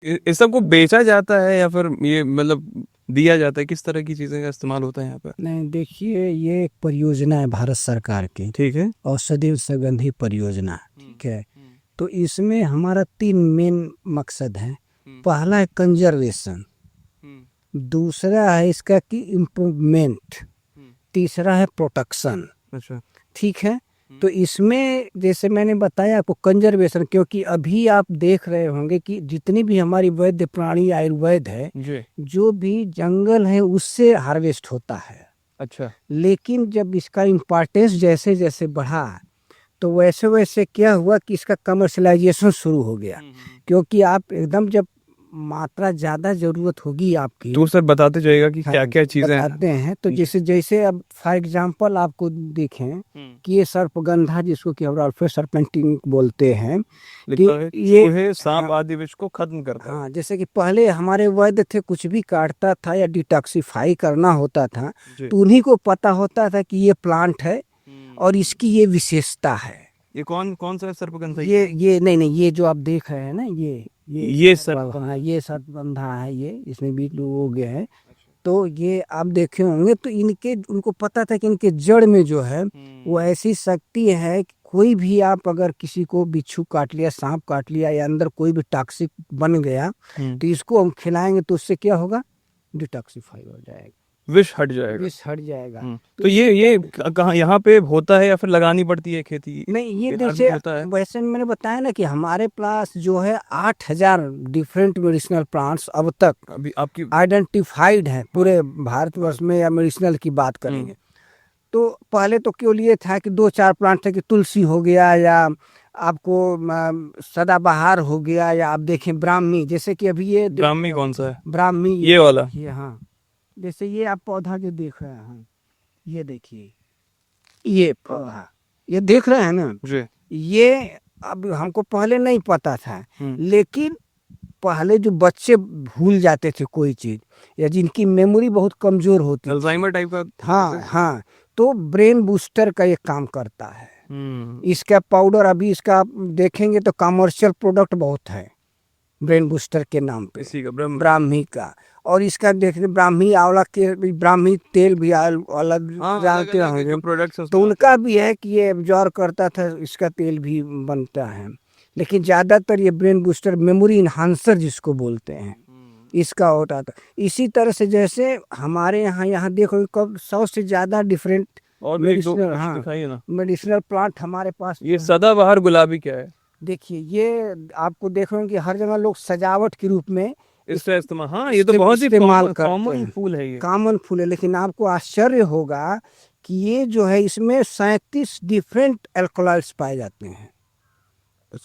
इस सब को बेचा जाता है या फिर ये मतलब दिया जाता है, किस तरह की चीजें का इस्तेमाल होता है यहाँ पे? नहीं, देखिए, ये एक परियोजना है भारत सरकार की, ठीक है। औषधि सगंधी परियोजना। हम्म। ठीक है। हम्म। तो इसमें हमारा 3 मेन मकसद है। हम्म। पहला है कंजर्वेशन, हम्म। दूसरा है इसका कि इम्प्रूवमेंट, हम्म। तीसरा है प्रोटेक्शन। अच्छा। ठीक है। हम्म। तो इसमें जैसे मैंने बताया आपको कंजर्वेशन, क्योंकि अभी आप देख रहे होंगे कि जितनी भी हमारी वैद्य प्राणी आयुर्वेद है, जी। जो भी जंगल है उससे हार्वेस्ट होता है। अच्छा। लेकिन जब इसका इम्पोर्टेंस जैसे जैसे बढ़ा, तो वैसे वैसे क्या हुआ कि इसका कमर्शलाइजेशन शुरू हो गया। क्योंकि आप एकदम जब मात्रा ज़्यादा ज़रूरत होगी आपकी। तो सर बताते जाइएगा कि हाँ, क्या क्या चीजें हैं। बताते हैं। तो जी। जैसे जैसे अब फॉर एग्जांपल आपको देखें कि ये सर्पगंधा, जिसको कि हम अल्फा सर्पेंटिन बोलते हैं, कि लिखा है ये, चूहे सांप हाँ, आदि विष को खत्म करता है। हाँ, जैसे कि पहले हमारे वैद्य थे, कुछ भी काटता था या डिटॉक्सिफाई करना होता था, जी। तो उन्हीं को पता होता था कि ये प्लांट है और हम्म। इसकी ये विशेषता है। ये कौन कौन सा सर्पगंधा ये? ये नहीं नहीं, ये जो आप देख रहे हैं ना, ये ये हाँ, सर्पगंधा। ये सर्पगंधा है, ये इसमें भी लोग हो गए हैं। अच्छा। तो ये आप देखे होंगे, तो इनके उनको पता था कि इनके जड़ में जो है वो ऐसी शक्ति है कि कोई भी, आप अगर किसी को बिच्छू काट लिया, सांप काट लिया, या अंदर कोई भी टॉक्सिक बन गया, हम्म। तो इसको हम खिलाएंगे तो उससे क्या होगा, डिटॉक्सिफाई हो जाएगा, विष हट जाएगा। विष हट जाएगा। तो तो इसी ये तरह, कहाँ यहाँ पे होता है या फिर लगानी पड़ती है खेती? नहीं, ये बिहार में जैसे होता है। वैसे मैंने बताया ना कि हमारे पास जो है 8,000 डिफरेंट मेडिसिनल प्लांट्स अब तक अभी आपकी। आइडेंटिफाइड हैं हाँ। पूरे भारतवर्ष में, या मेडिसिनल की बात हम्म। करेंगे। तो पहले तो केवल ये था कि 2-4 प्लांट थे, कि तुलसी हो गया, या आपको सदाबहार हो गया, या आप देखें ब्राह्मी, जैसे कि अभी ये ब्राह्मी कौन सा है? ब्राह्मी, ये ये वाला। देखिए, हाँ, जैसे ये आप पौधा जो देख रहे हैं, ये देखिए, ये पौधा, ये देख रहे हैं ना, जी। ये अब हमको पहले नहीं पता था। हम्म। लेकिन पहले जो बच्चे भूल जाते थे कोई चीज, या जिनकी मेमोरी बहुत कमजोर होती थी, अल्जाइमर टाइप का हाँ जैसे? हाँ, तो ब्रेन बूस्टर का ये काम करता है। इसका पाउडर अभी इसका आप देखेंगे तो कमर्शियल प्रोडक्ट बहुत है ब्रेन बूस्टर के नाम पे, इसी का ब्रह्म। ब्राह्मी का। और इसका देखते ब्राह्मी आंवला के ब्राह्मी तेल भी अलग हाँ, अलग जानते अलग होंगे, जो प्रोडक्ट्स उसमें तो आते उनका हैं। भी है कि ये एब्जॉर्ब करता था, इसका तेल भी बनता है। लेकिन ज़्यादातर ये ब्रेन बूस्टर, मेमोरी इन्हांसर जिसको बोलते हैं, इसका होता था। इसी तरह से जैसे हमारे यहाँ देखो, कब 100 से ज़्यादा डिफरेंट और भी एक दो मेडिसिनल, कुछ हाँ, दिखाइए ना। मेडिसिनल प्लांट हमारे पास ये जो है। सदाबहार गुलाबी क्या है? देखिए, ये आपको देखोगे कि हर जगह लोग सजावट के रूप में इसका इस्तेमाल, हाँ, ये तो बहुत ही इस्तेमाल कॉमन करते कॉमन हैं, फूल है ये। कॉमन फूल है। लेकिन आपको आश्चर्य होगा कि ये जो है, इसमें 37 डिफरेंट अल्कलॉइड्स पाए जाते हैं।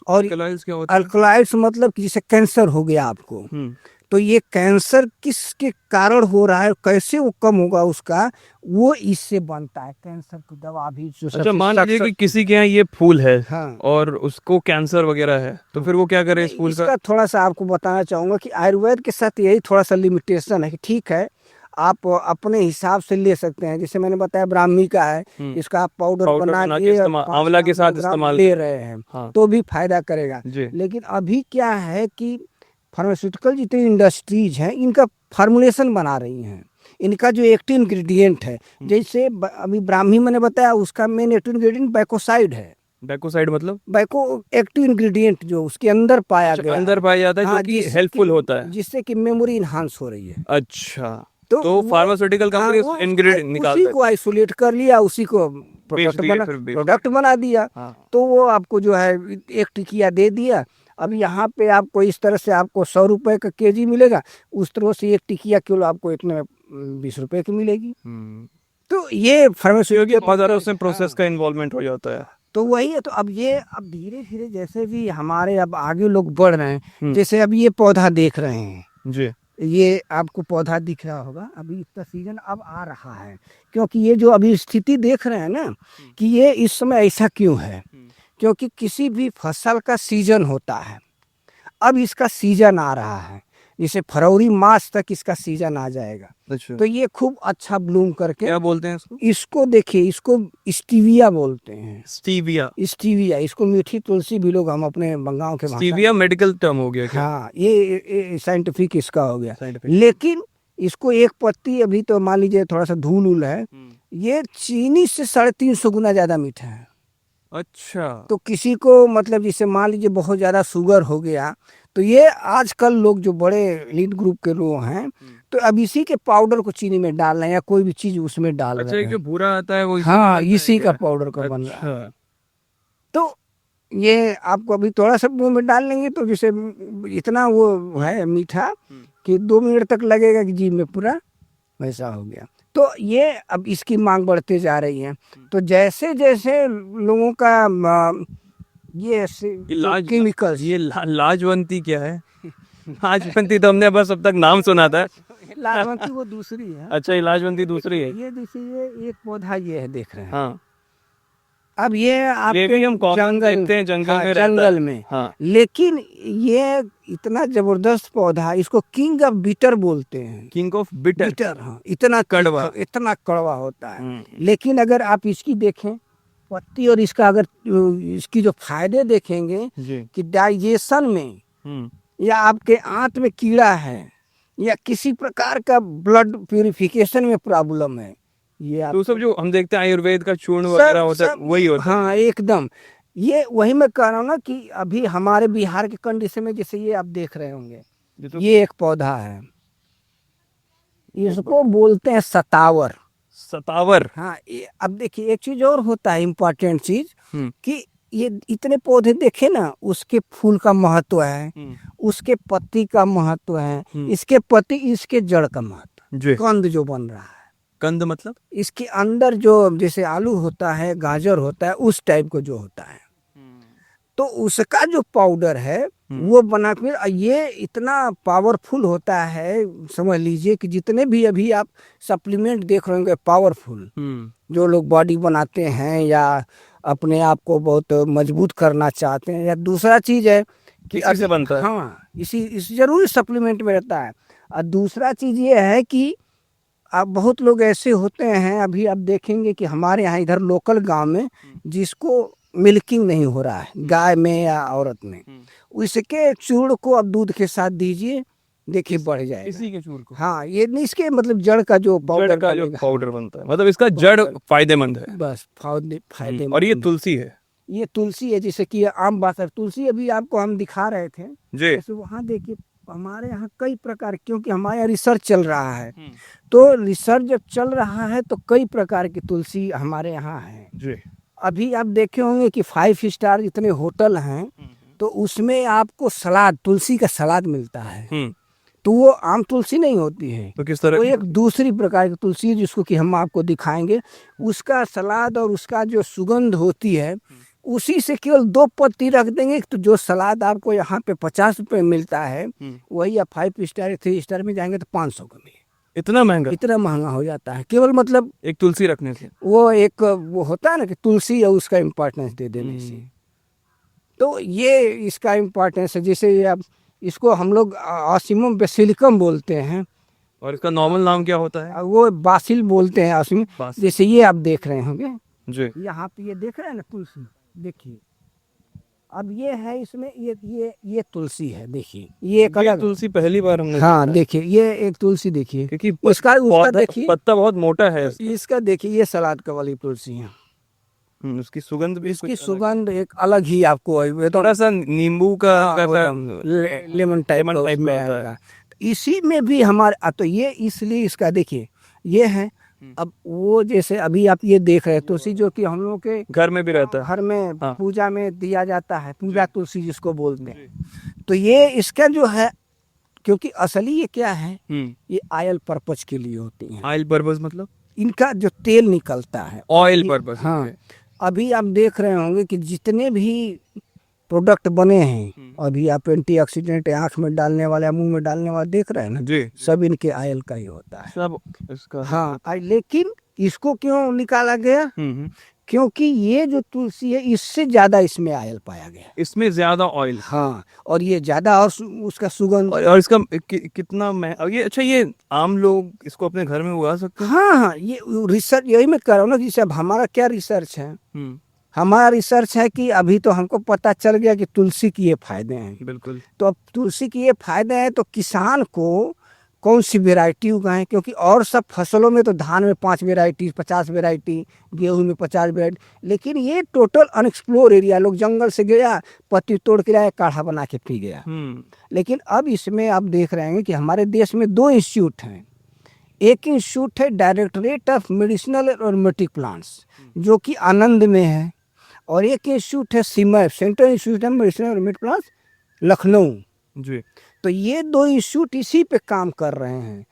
और अल्कलाइड्स क्या होते हैं? अल्कलॉइड्स मतलब कि जैसे कैंसर हो गया आपको, हम्म। तो ये कैंसर किसके कारण हो रहा है, कैसे वो कम होगा उसका, वो इससे बनता है। कैंसर की दवा भी जो अच्छा, सबसे मान लीजिए कि सक्सेसफुल, किसी के यहाँ ये फूल है हाँ, और उसको कैंसर वगैरह है, तो हाँ, फिर वो क्या करे इस नहीं, फूल का? इसका थोड़ा सा आपको बताना चाहूंगा कि आयुर्वेद के साथ यही थोड़ा सा लिमिटेशन है कि ठीक है, आप अपने हिसाब से ले सकते हैं। जैसे मैंने बताया ब्राह्मी का है, हम्म। इसका आप पाउडर पाउडर बना बना के के इस्तेमाल, 5 आंवला के ग्राम साथ 2 ग्राम इस्तेमाल ले कर। रहे हैं, हाँ। तो भी फायदा करेगा। जी। लेकिन अभी क्या है कि फार्मास्यूटिकल जितनी इंडस्ट्रीज हैं, इनका फार्मुलेशन बना रही हैं, इनका जो एक्टिव इंग्रेडिएंट है, जैसे अभी ब्राह्मी मैंने बताया, उसका मेन एक्टिव इंग्रेडिएंट बैकोसाइड है। बैकोसाइड मतलब? बैको एक्टिव इंग्रेडिएंट जो उसके अंदर पाया अच्छा, गया अंदर है, पाया जाता है जो हाँ, कि हेल्पफुल होता है। जिससे कि मेमोरी इन्हांस हो रही है। अच्छा। तो तो वो, फार्मास्यूटिकल हाँ, कंपनी वो इंग्रेडिएंट निकाल उसी को देती आइसोलेट कर लिया, उसी को बेच दिए फिर बेच प्रोडक्ट बना दिया। हाँ। तो वो आपको जो है एक टिकिया दे दिया। अब यहाँ पे आपको इस तरह से आपको 100 रुपए का केजी मिलेगा, उस तरह से एक टिकिया किलो आपको इतने 20 रुपए की मिलेगी। हम्म। तो ये क्योंकि फार्मास्यूटिकल बहुत ज्यादा कंपनीज, उसमें प्रोसेस हाँ, का इन्वॉल्वमेंट हो जाता है। तो वही है। तो अब ये, अब धीरे धीरे जैसे भी हमारे अब आगे लोग बढ़ रहे हैं, हम्म। जैसे अब ये पौधा देख रहे हैं, जी। ये आपको पौधा दिख रहा होगा, अभी इसका सीजन अब आ रहा है। क्योंकि ये जो अभी स्थिति देख रहे हैं ना, कि ये इस समय ऐसा क्यों है, क्योंकि किसी भी फसल का सीजन होता है। अब इसका सीजन आ रहा है, जैसे फरवरी मार्च तक इसका सीजन आ जाएगा। अच्छा, तो ये खूब अच्छा ब्लूम करके, क्या बोलते हैं इसको? इसको देखिए, इसको स्टीविया बोलते हैं। स्टीविया। स्टीविया, इसको मीठी तुलसी भी लोग हम अपने बंगाल के भाषा स्टीविया मेडिकल टर्म हो गया क्या? हाँ, ये साइंटिफिक इसका हो गया। साइंटिफिक। लेकिन इसको एक पत्ती अभी तो मान लीजिए थोड़ा सा धूल उल है, ये चीनी से 350 गुना ज्यादा मीठा है। अच्छा, तो किसी को मतलब जैसे मान लीजिए बहुत ज्यादा शुगर हो गया, तो ये आजकल लोग जो बड़े लीड ग्रुप के लोग हैं, तो अब इसी के पाउडर को चीनी में डाल रहे हैं या कोई भी चीज उसमें डाल अच्छा, रहे एक जो हैं। भूरा आता है वो हाँ, बनता है इसी का क्या? पाउडर का बन रहा है। अच्छा, तो ये आपको अभी थोड़ा सा मुंह में डाल लेंगे तो जैसे इतना वो है मीठा कि 2 मिनट तक लगेगा कि जीभ में पूरा वैसा हो गया। तो ये अब इसकी मांग बढ़ते जा रही है। तो जैसे जैसे लोगों का ये केमिकल्स, ये लाजवंती क्या है? लाजवंती तो हमने बस अब तक नाम सुना था। लालवंती वो दूसरी है। अच्छा, ये लाजवंती दूसरी है। ये देखिए, ये एक पौधा ये है, देख रहे हैं। हाँ, अब ये ये आपके भी हम कॉमन देखते हैं जंगल हाँ, में रहता है। जंगल में। हाँ, लेकिन ये इतना जबरदस्त पौधा, इसको किंग ऑफ बिटर बोलते हैं। King of bitter. बिटर, हाँ, इतना कड़वा। इतना कड़वा होता है। लेकिन अगर आप इसकी देखें पत्ती और इसका अगर इसकी जो फायदे देखेंगे जी। कि डाइजेशन में, हम्म, या आपके आंत में कीड़ा है, या किसी प्रकार का ब्लड प्यूरिफिकेशन में प्रॉब्लम है, ये आप तो सब जो हम देखते हैं आयुर्वेद का चूर्ण वगैरह होता है वही होता है। हाँ, एकदम। ये वही मैं कह रहा हूँ ना कि अभी हमारे बिहार के कंडीशन में जैसे ये आप देख रहे होंगे, ये एक पौधा है, इसको बोलते हैं सतावर। सतावर। हाँ, अब देखिए एक चीज और होता है, इम्पोर्टेंट चीज, हम्म, कि ये इतने पौधे देखे ना, उसके फूल का महत्व है, उसके पत्ती का महत्व है, इसके पत्ती, इसके जड़ का महत्व, जी। कंद जो बन रहा है, कंद मतलब? इसके अंदर जो जैसे आलू होता है, गाजर होता है, उस टाइप को जो होता है, तो उसका जो पाउडर है वो बना फिर ये इतना पावरफुल होता है। समझ लीजिए कि जितने भी अभी आप सप्लीमेंट देख रहे होंगे पावरफुल, जो लोग बॉडी बनाते हैं या अपने आप को बहुत मजबूत करना चाहते हैं, या दूसरा चीज है कि इसी से बनता है। हाँ, इस जरूर सप्लीमेंट में रहता है। और दूसरा चीज ये है कि आप बहुत लोग ऐसे होते हैं, अभी आप देखेंगे कि हमारे यहाँ इधर लोकल गांव में जिसको मिल्किंग नहीं हो रहा है, गाय में या औरत में, उसके चूर्ण को अब दूध के साथ दीजिए, देखिए बढ़ जाएगा। इसी के चूर्ण को? हाँ, ये नहीं, इसके मतलब जड़ का जो पाउडर का जो पाउडर बनता है, मतलब इसका जड़ फायदेमंद है। बस फायदे। और ये तुलसी है। ये तुलसी है, जैसे कि आम बात है, तुलसी अभी आपको हम दिखा रहे थे, जी। जैसे वहाँ देखिए हमारे यहाँ कई प्रकार, क्योंकि हमारे यहाँ रिसर्च चल रहा है, तो रिसर्च जब चल रहा है तो कई प्रकार की तुलसी हमारे यहाँ है। जी। अभी आप देखे होंगे कि 5 स्टार इतने होटल हैं, तो उसमें आपको सलाद, तुलसी का सलाद मिलता है। तो वो आम तुलसी नहीं होती है, तो किस तरह? वो एक दूसरी प्रकार की तुलसी है, जिसको कि हम आपको दिखाएंगे। उसका सलाद और उसका जो सुगंध होती है, उसी से केवल 2 पत्ती रख देंगे तो जो सलाद आपको यहाँ पे 50 रुपए मिलता है, वही आप 5 स्टार 3 स्टार में जाएंगे तो 500 का मिलेगा। इतना महंगा? इतना महंगा हो जाता है, केवल मतलब एक तुलसी रखने से। वो एक वो होता है ना कि तुलसी है, उसका इम्पोर्टेंस दे देने से। तो ये इसका इम्पोर्टेंस है। जैसे ये अब इसको हम लोग ऑसिमम बेसिलिकम बोलते हैं, और इसका नॉर्मल नाम क्या होता है? वो बासिल बोलते हैं ऑसिम। बासिल। जैसे ये आप देख रहे होंगे, जी। यहाँ पे ये देख रहे हैं ना तुलसी, देखिए अब ये है, इसमें ये तुलसी है, देखिए ये एक अलग तुलसी पहली बार हमने हाँ, देखिए ये एक तुलसी देखिए, क्योंकि उसका देखिए पत्ता बहुत मोटा है। इसका देखिए, ये सलाद का वाली तुलसी है, उसकी सुगंध भी इसकी सुगंध एक अलग ही आपको थोड़ा सा नींबू का लेमन टाइप में आएगा। इसी में भी हमारे तो ये इसलिए इसका देखिए ये है। अब वो जैसे अभी आप ये देख रहे हैं तुलसी, जो कि हम लोग के घर में भी रहता है, घर में हाँ। पूजा में दिया जाता है, पूजा तुलसी जिसको बोलते हैं। तो ये इसका जो है, क्योंकि असली ये क्या है, ये ऑयल पर्पज के लिए होती है। ऑयल पर्पस मतलब? इनका जो तेल निकलता है ऑयल पर्पस। हाँ, अभी आप देख रहे होंगे कि जितने भी प्रोडक्ट बने हैं, अभी आप एंटीऑक्सीडेंट आंख में डालने वाले, मुंह में डालने वाले देख रहे हैं ना जी, सब इनके ऑयल का ही होता है सब इसका। हाँ, लेकिन इसको क्यों निकाला गया? क्योंकि ये जो तुलसी है इससे ज्यादा इसमें आयल पाया गया। इसमें ज्यादा ऑयल। हाँ, और ये ज्यादा और उसका सुगंध। और इसका कितना और ये अच्छा, ये आम लोग इसको अपने घर में उगा सकते हैं? हाँ हाँ, ये रिसर्च यही मैं कर रहा हूँ ना, जैसे अब हमारा क्या रिसर्च है, हम्म। हमारा रिसर्च है कि अभी तो हमको पता चल गया कि तुलसी के ये फायदे हैं। बिल्कुल। तो अब तुलसी के ये फायदे हैं तो किसान को कौन सी वेराइटी उगाएं, क्योंकि और सब फसलों में तो धान में 5 वेराइटी 50 वेराइटी, गेहूं में 50 वेराइटी, लेकिन ये टोटल अनएक्सप्लोर एरिया, लोग जंगल से गया पत्ती तोड़ के लाया काढ़ा बना के पी गया। लेकिन अब इसमें आप देख रहे हैं कि हमारे देश में 2 इंस्टीट्यूट हैं। एक इंस्टीट्यूट है डायरेक्टरेट ऑफ मेडिसिनल और एरोमेटिक प्लांट्स जो कि आनंद में है, और एक इंस्टीट्यूट है सिमैप, सेंट्रल इंस्टीट्यूट ऑफ मेडिसिनल और एरोमेटिक प्लांट्स, लखनऊ जी। तो ये 2 इंस्टीट्यूट इसी पे काम कर रहे हैं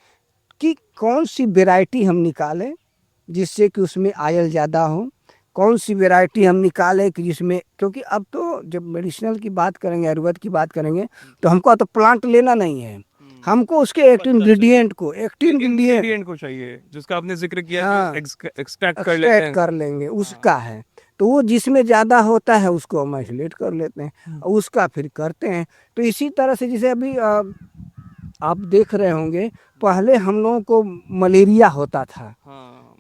कि कौन सी वैरायटी हम निकालें जिससे कि उसमें आयल ज़्यादा हो, कौन सी वैरायटी हम निकालें कि जिसमें, क्योंकि अब तो जब मेडिसिनल की बात करेंगे, आयुर्वेद की बात करेंगे, तो हमको तो प्लांट लेना नहीं है, हमको उसके एक्टिव इंग्रेडिएंट को चाहिए, जिसका आपने जिक्र किया, हाँ, एक्सट्रैक्ट कर लेते हैं। कर लेंगे उसका है, तो वो जिसमें ज़्यादा होता है उसको हम आइसोलेट कर लेते हैं और उसका फिर करते हैं। तो इसी तरह से जैसे अभी आप देख रहे होंगे, पहले हम लोगों को मलेरिया होता था,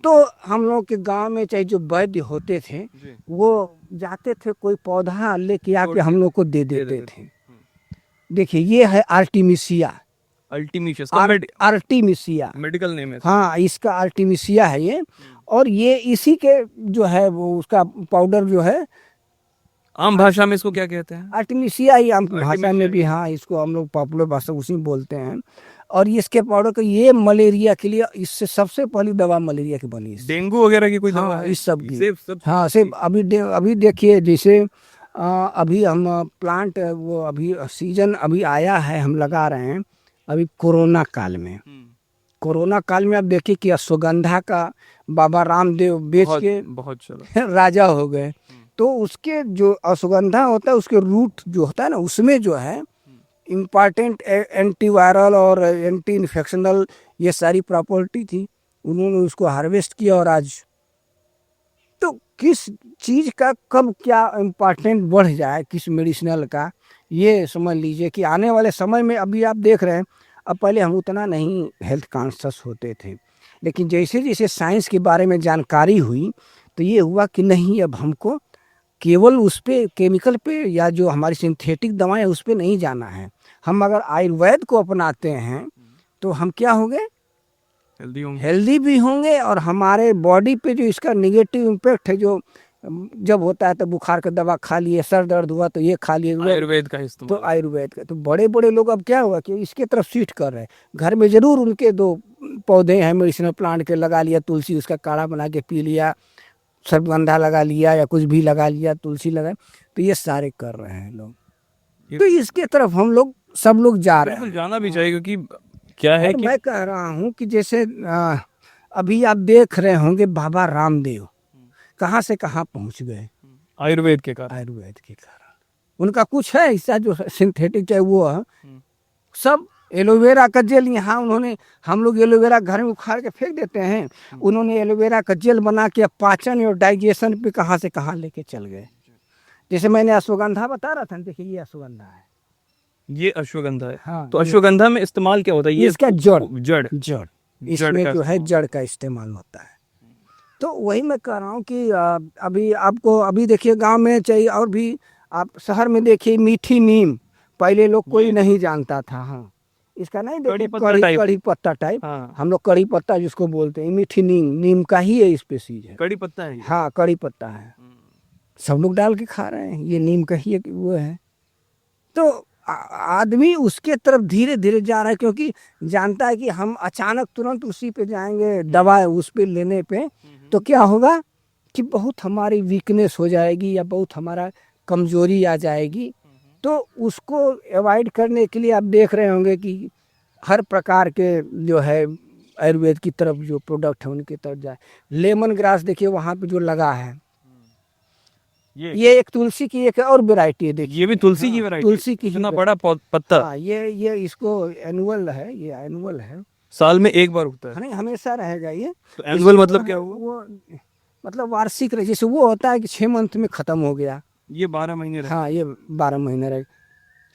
तो हम लोग के गांव में चाहे जो वैद्य होते थे वो जाते थे, कोई पौधा लेके आके हम लोग को दे देते थे। देखिए ये है आर्टिमिसिया, आर्टिमिसिया मेडिकल नेम है। हाँ, इसका आर्टिमिसिया है ये, और ये इसी के जो है वो उसका पाउडर जो है, आम भाषा में इसको क्या कहते हैं? आर्टिमिसिया ही आम भाषा में भी, हाँ, इसको हम लोग पॉपुलर भाषा उसी में बोलते हैं। और इसके पाउडर को ये मलेरिया के लिए, इससे सबसे पहली दवा मलेरिया की बनी, डेंगू वगैरह की कोई दवा हाँ, है? इस सब की, सिर्फ हाँ सिर्फ अभी देखिए जैसे अभी हम प्लांट वो अभी सीजन अभी आया है, हम लगा रहे हैं अभी कोरोना काल में। कोरोना काल में आप देखिए कि अश्वगंधा का बाबा रामदेव बेच के बहुत चला राजा हो गए। तो उसके जो अश्वगंधा होता है उसके रूट जो होता है ना, उसमें जो है इम्पॉर्टेंट एंटीवायरल और एंटी इन्फेक्शनल ये सारी प्रॉपर्टी थी, उन्होंने उसको हार्वेस्ट किया। और आज तो किस चीज़ का कब क्या इम्पॉर्टेंट बढ़ जाए, किस मेडिसिनल का, ये समझ लीजिए कि आने वाले समय में, अभी आप देख रहे हैं, अब पहले हम उतना नहीं हेल्थ कॉन्शियस होते थे, लेकिन जैसे जैसे साइंस के बारे में जानकारी हुई तो ये हुआ कि नहीं, अब हमको केवल उस पे केमिकल पे या जो हमारी सिंथेटिक दवाएं उस पे नहीं जाना है। हम अगर आयुर्वेद को अपनाते हैं तो हम क्या होंगे, हेल्दी भी होंगे, और हमारे बॉडी पे जो इसका निगेटिव इम्पैक्ट है, जो जब होता है तो बुखार का दवा खा लिए, सर दर्द हुआ तो ये खा लिए, आयुर्वेद का इस्तेमाल, तो आयुर्वेद का, तो बड़े बड़े लोग अब क्या हुआ कि इसके तरफ स्विच कर रहे हैं। घर में जरूर उनके 2 पौधे हैं मेडिसिनल प्लांट के, लगा लिया तुलसी, उसका काढ़ा बना के पी लिया, सर्पगंधा लगा लिया या कुछ भी लगा लिया, तुलसी लगा, तो ये सारे कर रहे हैं लोग। तो इसके तरफ हम लोग सब लोग जा रहे हैं, जाना भी चाहिए, क्योंकि क्या है कि मैं कह रहा हूँ कि जैसे अभी आप देख रहे होंगे बाबा रामदेव कहाँ से कहाँ पहुँच गए, आयुर्वेद के कारण, उनका कुछ है ऐसा जो सिंथेटिक चाहे वो है, सब एलोवेरा का जेल यहाँ उन्होंने, हम लोग एलोवेरा घर में उखाड़ के फेंक देते हैं, उन्होंने एलोवेरा का जेल बना के पाचन और डाइजेशन पे कहाँ से कहाँ लेके चल गए। जैसे मैंने अश्वगंधा बता रहा था, देखिए ये अश्वगंधा है, ये अश्वगंधा है। हाँ, तो अश्वगंधा में इस्तेमाल क्या होता है? ये इसका जड़ इसमें का जो है जड़ का इस्तेमाल होता है। तो वही मैं कह रहा हूँ कि अभी आपको अभी देखिए गांव में चाहिए, और भी आप शहर में देखिए मीठी नीम, पहले लोग कोई नहीं जानता था, हाँ, इसका नहीं देखिए कड़ी पत्ता टाइप, हाँ। हम लोग कड़ी पत्ता जिसको बोलते हैं, मीठी नीम का ही है स्पीसीज है, कड़ी पत्ता है, हाँ कड़ी पत्ता है, सब लोग डाल के खा रहे हैं, ये नीम का ही वो है। तो आदमी उसके तरफ धीरे धीरे जा रहा है, क्योंकि जानता है कि हम अचानक तुरंत उसी पे जाएंगे दवा उस पे लेने पे, तो क्या होगा कि बहुत हमारी वीकनेस हो जाएगी या बहुत हमारा कमजोरी आ जाएगी। तो उसको अवॉइड करने के लिए आप देख रहे होंगे कि हर प्रकार के जो है आयुर्वेद की तरफ जो प्रोडक्ट है उनकी तरफ जाए। लेमन ग्रास देखिए वहाँ पे जो लगा है, ये एक तुलसी की एक और वैरायटी है, देखिए ये भी तुलसी की वैरायटी, तुलसी की इतना बड़ा पत्ता, हाँ, ये इसको एनुअल है, ये एनुअल है, साल में एक बार उगता है, नहीं हमेशा रहेगा ये। तो एनुअल मतलब क्या हुआ? वो मतलब वार्षिक रहे, जैसे वो होता है कि 6 मंथ में खत्म हो गया। ये 12 महीने रहे। हाँ, ये 12 महीने रहे।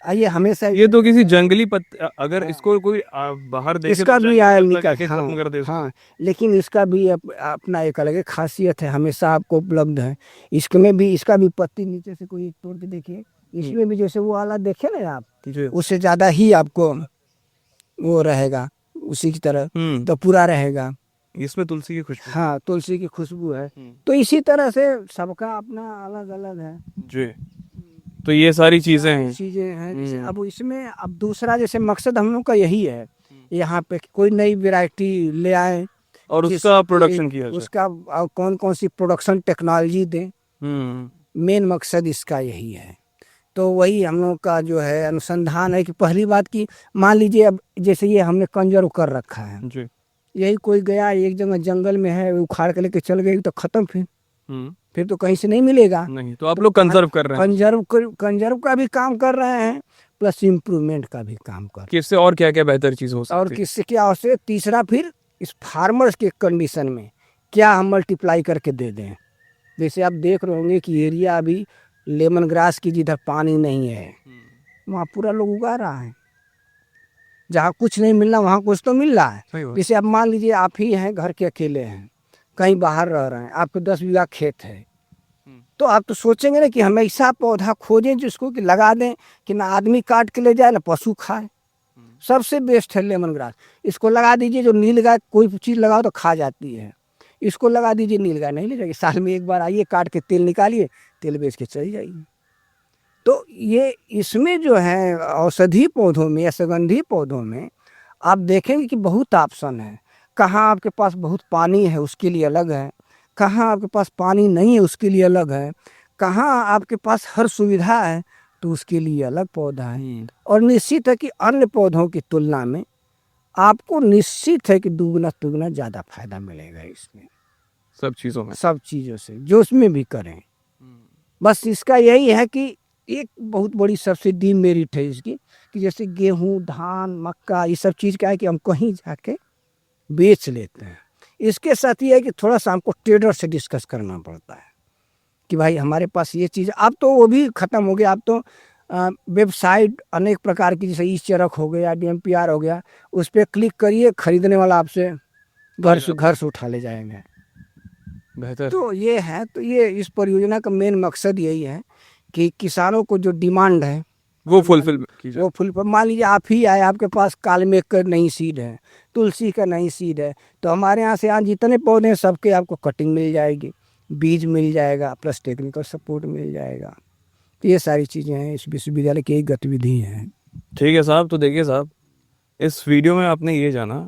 ये हमेशा ये तो किसी जंगली अगर हाँ, इसको कोई बाहर देखे तो इसका भी जंगली आयल पत्ता निकल, के हाँ खत्म कर दे उसको। हाँ, लेकिन इसका भी अपना एक अलग खासियत है, हमेशा आपको उपलब्ध है। इसमें भी, इसका भी पत्ती नीचे से कोई तोड़ के देखिए, इसमें भी जैसे वो वाला देखे ना आप, जी। उससे ज्यादा ही आपको वो रहेगा, उसी की तरह तो पूरा रहेगा। इसमें तुलसी की खुशबू। हाँ, तुलसी की खुशबू है। हम्म। तो इसी तरह से सबका अपना अलग अलग है। जी। तो ये सारी चीजें सारी हैं। चीजें हैं। जैसे हम्म। अब इसमें अब दूसरा जैसे मकसद हम लोग का यही है, यहाँ पे कोई नई वैरायटी ले आए, और जिस उसका प्रोडक्शन किया जाए। उसका कौन कौन सी प्रोडक्शन टेक्नोलॉजी दें, हम्म। मेन मकसद इसका यही है। तो वही हम लोग का जो है अनुसंधान है कि पहली बात की, मान लीजिए अब जैसे ये हमने कंजर्व कर रखा है, जी। यही कोई गया एक जगह जंगल में है, उखाड़ के लेके चल गई तो खत्म, फिर तो कहीं से नहीं मिलेगा। नहीं तो आप लोग कंजर्व कर रहे हैं। कंजर्व का भी काम कर रहे हैं, प्लस इम्प्रूवमेंट का भी काम कर कि इससे और क्या क्या बेहतर चीज हो रहे हैं। और सकती है। किससे क्या हो, तीसरा फिर इस फार्मर्स के कंडीशन में क्या हम मल्टीप्लाई करके दे दें। जैसे आप देख रहे होंगे कि एरिया अभी लेमन ग्रास की जिधर पानी नहीं है वहाँ पूरा लोग उगा रहा है, जहाँ कुछ नहीं मिलना वहाँ कुछ तो मिल रहा है। सही बात। जैसे अब मान लीजिए आप ही हैं, घर के अकेले हैं, कहीं बाहर रह रहे हैं, आपको 10 बीघा खेत है, तो आप तो सोचेंगे ना कि हम ऐसा पौधा खोजें जिसको कि लगा दें कि ना आदमी काट के ले जाए ना पशु खाए। सबसे बेस्ट है लेमन ग्रास। इसको लगा दीजिए, जो नील गाय कोई चीज़ लगाओ तो खा जाती है, इसको लगा दीजिए, नील गाय नहीं ले जाएगी, साल में एक बार आइए, काट के तेल निकालिए, तेल बेच के चली जाइए। तो ये इसमें जो है औषधि पौधों में या सुगंधी पौधों में आप देखेंगे कि बहुत ऑप्शन है। कहाँ आपके पास बहुत पानी है उसके लिए अलग है, कहाँ आपके पास पानी नहीं है उसके लिए अलग है, कहाँ आपके पास हर सुविधा है तो उसके लिए अलग पौधा है। और निश्चित है कि अन्य पौधों की तुलना में आपको निश्चित है कि दुगना तुगना ज़्यादा फायदा मिलेगा इसमें, सब चीजों में। सब चीज़ों से जो उसमें भी करें। बस इसका यही है कि एक बहुत बड़ी सब्सिडी मेरिट है इसकी, कि जैसे गेहूं, धान, मक्का, ये सब चीज़ क्या है कि हम कहीं जाके बेच लेते हैं। इसके साथ ये है कि थोड़ा सा हमको ट्रेडर से डिस्कस करना पड़ता है कि भाई हमारे पास ये चीज़, अब तो वो भी ख़त्म हो गया। अब तो वेबसाइट अनेक प्रकार की, जैसे ई चरक हो गया, DMPR हो गया, उस पर क्लिक करिए, खरीदने वाला आपसे घर से उठा ले जाएंगे। बेहतर। तो ये है, तो ये इस परियोजना का मेन मकसद यही है कि किसानों को जो डिमांड है वो फुलफिल की जाए। वो फुल। मान लीजिए आप ही आए, आपके पास कालमेघ का नई सीड है, तुलसी का नई सीड है, तो हमारे यहाँ से आज जितने पौधे हैं सबके आपको कटिंग मिल जाएगी, बीज मिल जाएगा, प्लस टेक्निकल सपोर्ट मिल जाएगा। तो ये सारी चीज़ें हैं, इस विश्वविद्यालय की एक गतिविधि हैं। ठीक है साहब। तो देखिए साहब, इस वीडियो में आपने ये जाना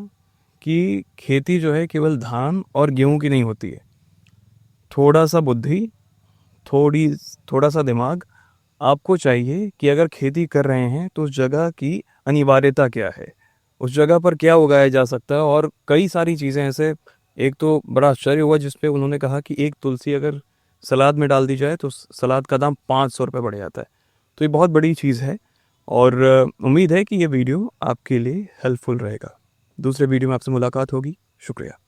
कि खेती जो है केवल धान और गेहूं की नहीं होती है। थोड़ा सा बुद्धि, थोड़ा सा दिमाग आपको चाहिए कि अगर खेती कर रहे हैं तो उस जगह की अनिवार्यता क्या है, उस जगह पर क्या उगाया जा सकता है। और कई सारी चीज़ें ऐसे, एक तो बड़ा आश्चर्य हुआ जिस पे उन्होंने कहा कि एक तुलसी अगर सलाद में डाल दी जाए तो सलाद का दाम 500 रुपये बढ़ जाता है। तो ये बहुत बड़ी चीज़ है और उम्मीद है कि ये वीडियो आपके लिए हेल्पफुल रहेगा। दूसरे वीडियो में आपसे मुलाकात होगी। शुक्रिया।